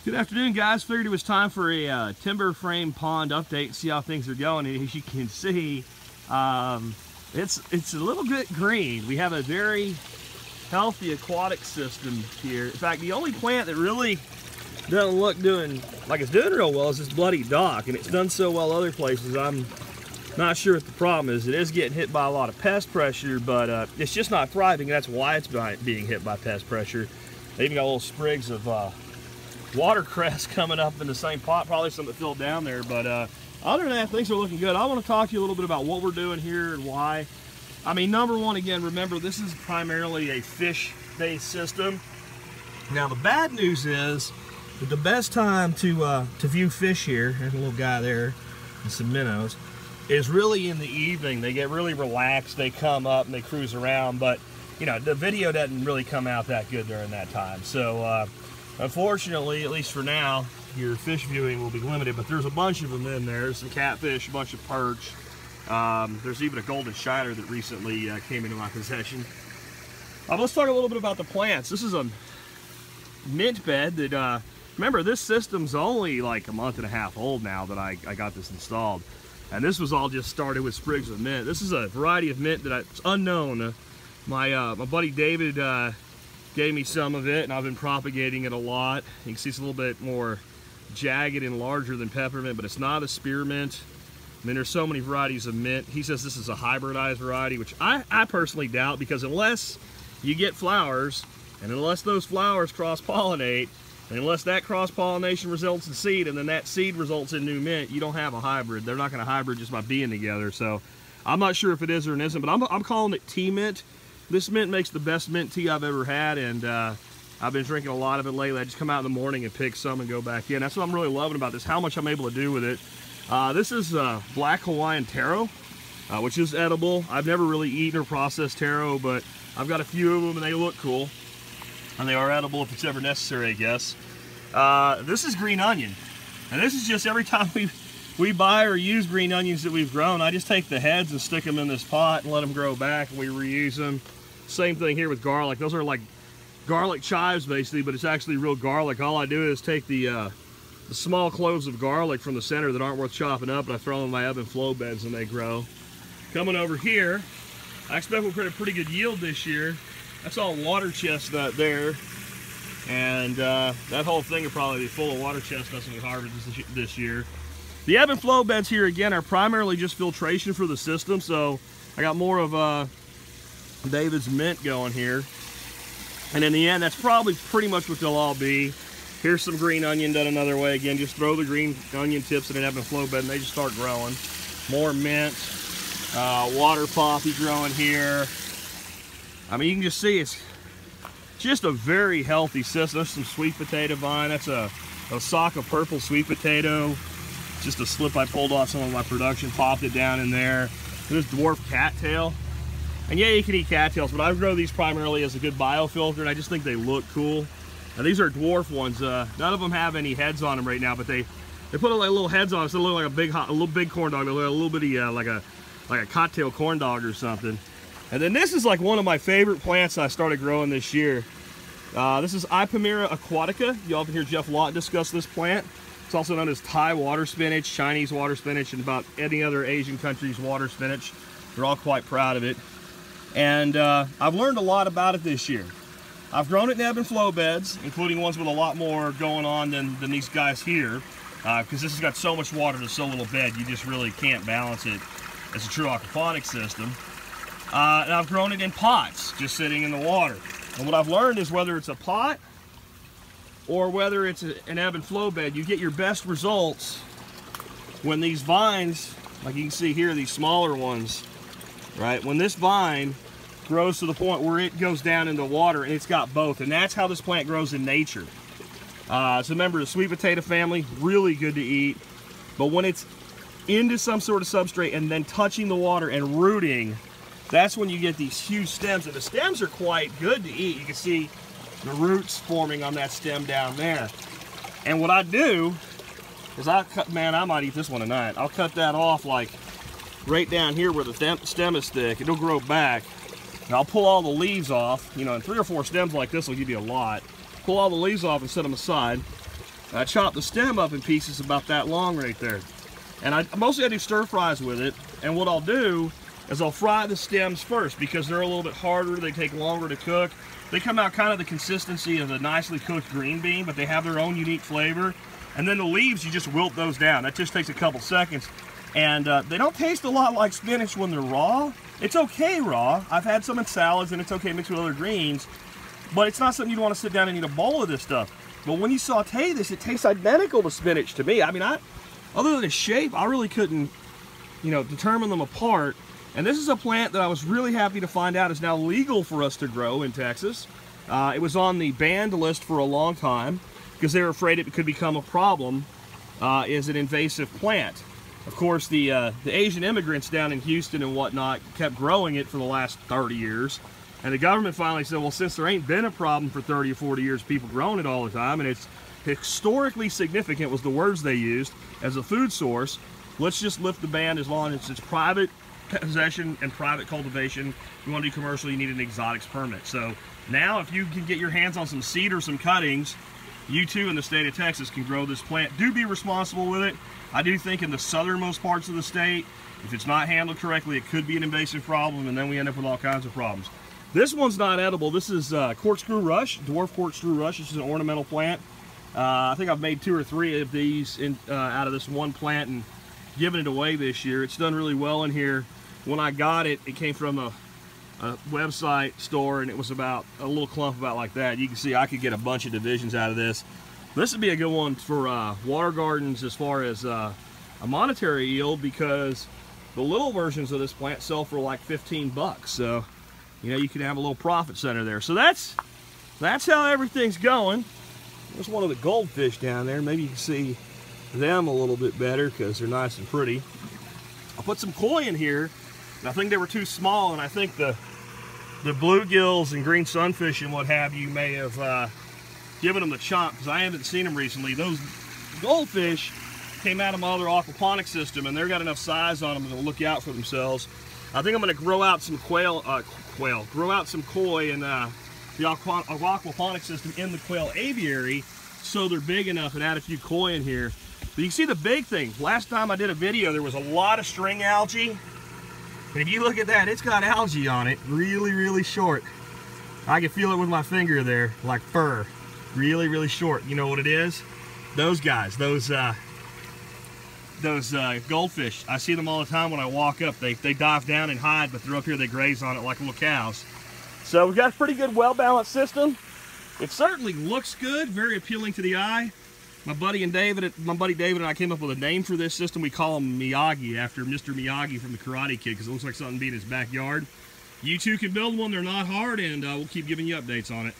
Good afternoon, guys. Figured it was time for a timber frame pond update, see how things are going. And as you can see, it's a little bit green. We have a very healthy aquatic system here. In fact, the only plant that really doesn't look like it's doing real well is this bloody dock, and it's done so well other places. I'm not sure what the problem is. It is getting hit by a lot of pest pressure, but it's just not thriving. That's why it's being hit by pest pressure. They even got little sprigs of watercress coming up in the same pot, probably some that filled down there. But other than that, things are looking good. I want to talk to you a little bit about what we're doing here and why. I mean, number one, again, remember, this is primarily a fish-based system. Now, the bad news is that the best time to view fish here, there's a little guy there and some minnows, is really in the evening. They get really relaxed, they come up and they cruise around, but you know, the video doesn't really come out that good during that time. So unfortunately, at least for now, your fish viewing will be limited, but there's a bunch of them in there. There's some catfish, a bunch of perch. There's even a golden shiner that recently came into my possession. Let's talk a little bit about the plants. This is a mint bed that, remember, this system's only like a month and a half old now that I got this installed. And this was all just started with sprigs of mint. This is a variety of mint it's unknown. My buddy David gave me some of it, and I've been propagating it a lot. You can see it's a little bit more jagged and larger than peppermint, but it's not a spearmint. I mean, there's so many varieties of mint. He says this is a hybridized variety, which I personally doubt, because unless you get flowers, and unless those flowers cross-pollinate, and unless that cross-pollination results in seed, and then that seed results in new mint, you don't have a hybrid. They're not going to hybrid just by being together. So I'm not sure if it is or it isn't, but I'm calling it tea mint. This mint makes the best mint tea I've ever had, and I've been drinking a lot of it lately. I just come out in the morning and pick some and go back in. That's what I'm really loving about this, how much I'm able to do with it. This is black Hawaiian taro, which is edible. I've never really eaten or processed taro, but I've got a few of them and they look cool. And they are edible if it's ever necessary, I guess. This is green onion. And this is just every time we buy or use green onions that we've grown, I just take the heads and stick them in this pot and let them grow back, and we reuse them. Same thing here with garlic. Those are like garlic chives basically, but it's actually real garlic. All I do is take the small cloves of garlic from the center that aren't worth chopping up, and I throw them in my ebb and flow beds and they grow. Coming over here, I expect we'll get a pretty good yield this year. That's all water chestnut there, and that whole thing will probably be full of water chestnuts when we harvest this year. The ebb and flow beds here again are primarily just filtration for the system, so I got more of David's mint going here. And in the end, that's probably pretty much what they'll all be. Here's some green onion done another way. Again, just throw the green onion tips in an ebb and flow bed and they just start growing. More mint, water poppy growing here. I mean, you can just see it's just a very healthy system. There's some sweet potato vine. That's a Osaka purple sweet potato. Just a slip I pulled off some of my production, popped it down in there. There's dwarf cattail. And yeah, you can eat cattails, but I grow these primarily as a good biofilter, and I just think they look cool. Now these are dwarf ones. None of them have any heads on them right now, but they put like little heads on them, so they look like a little big corn dog. They look a little bitty like a cocktail corn dog or something. And then this is like one of my favorite plants I started growing this year. This is Ihimaera Aquatica. You often hear Jeff Lott discuss this plant. It's also known as Thai water spinach, Chinese water spinach, and about any other Asian country's water spinach. They're all quite proud of it. And I've learned a lot about it this year. I've grown it in ebb and flow beds, including ones with a lot more going on than these guys here, because this has got so much water to so little bed, you just really can't balance it as a true aquaponic system. And I've grown it in pots, just sitting in the water. And what I've learned is whether it's a pot or whether it's an ebb and flow bed, you get your best results when these vines, like you can see here, these smaller ones, right? When this vine grows to the point where it goes down into water and it's got both, and that's how this plant grows in nature. It's a member of the sweet potato family, really good to eat. But when it's into some sort of substrate and then touching the water and rooting, that's when you get these huge stems, and the stems are quite good to eat. You can see the roots forming on that stem down there. And what I do is I might eat this one tonight. I'll cut that off like right down here where the stem is thick. It'll grow back. And I'll pull all the leaves off, you know, and 3 or 4 stems like this will give you a lot. Pull all the leaves off and set them aside. I chop the stem up in pieces about that long right there. And mostly I do stir fries with it. And what I'll do is I'll fry the stems first because they're a little bit harder, they take longer to cook. They come out kind of the consistency of a nicely cooked green bean, but they have their own unique flavor. And then the leaves, you just wilt those down. That just takes a couple seconds. And they don't taste a lot like spinach when they're raw. It's okay raw. I've had some in salads and it's okay mixed with other greens, but it's not something you'd want to sit down and eat a bowl of this stuff. But when you saute this, it tastes identical to spinach to me. I mean, other than the shape, I really couldn't, determine them apart. And this is a plant that I was really happy to find out is now legal for us to grow in Texas. It was on the banned list for a long time because they were afraid it could become a problem as an invasive plant. Of course, the Asian immigrants down in Houston and whatnot kept growing it for the last 30 years. And the government finally said, well, since there ain't been a problem for 30 or 40 years, people growing it all the time, and it's historically significant was the words they used as a food source, let's just lift the ban as long as it's private possession and private cultivation. If you want to do commercial, you need an exotics permit. So now if you can get your hands on some seed or some cuttings, you too in the state of Texas can grow this plant. Do be responsible with it. I do think in the southernmost parts of the state, if it's not handled correctly, it could be an invasive problem, and then we end up with all kinds of problems. This one's not edible. This is corkscrew rush, dwarf corkscrew rush. This is an ornamental plant. I think I've made 2 or 3 of these out of this one plant and given it away this year. It's done really well in here. When I got it, it came from a website store, and it was about a little clump about like that. You can see I could get a bunch of divisions out of this. This would be a good one for water gardens as far as a monetary yield, because the little versions of this plant sell for like 15 bucks. So, you can have a little profit center there. So that's how everything's going. There's one of the goldfish down there. Maybe you can see them a little bit better because they're nice and pretty. I'll put some koi in here. And I think they were too small, and I think the bluegills and green sunfish and what have you may have given them the chomp, because I haven't seen them recently. Those goldfish came out of my other aquaponic system, and they've got enough size on them to look out for themselves. I think I'm going to grow out some grow out some koi in the aquaponic system in the quail aviary, so they're big enough, and add a few koi in here. But you can see the big thing. Last time I did a video, there was a lot of string algae. And if you look at that, it's got algae on it, really, really short. I can feel it with my finger there, like fur. Really, really short. You know what it is? Those guys, those goldfish. I see them all the time when I walk up. They dive down and hide, but they're up here, they graze on it like little cows. So we've got a pretty good, well-balanced system. It certainly looks good, very appealing to the eye. My buddy David and I came up with a name for this system. We call him Miyagi, after Mr. Miyagi from the Karate Kid, because it looks like something being in his backyard. You too can build one. They're not hard, and we'll keep giving you updates on it.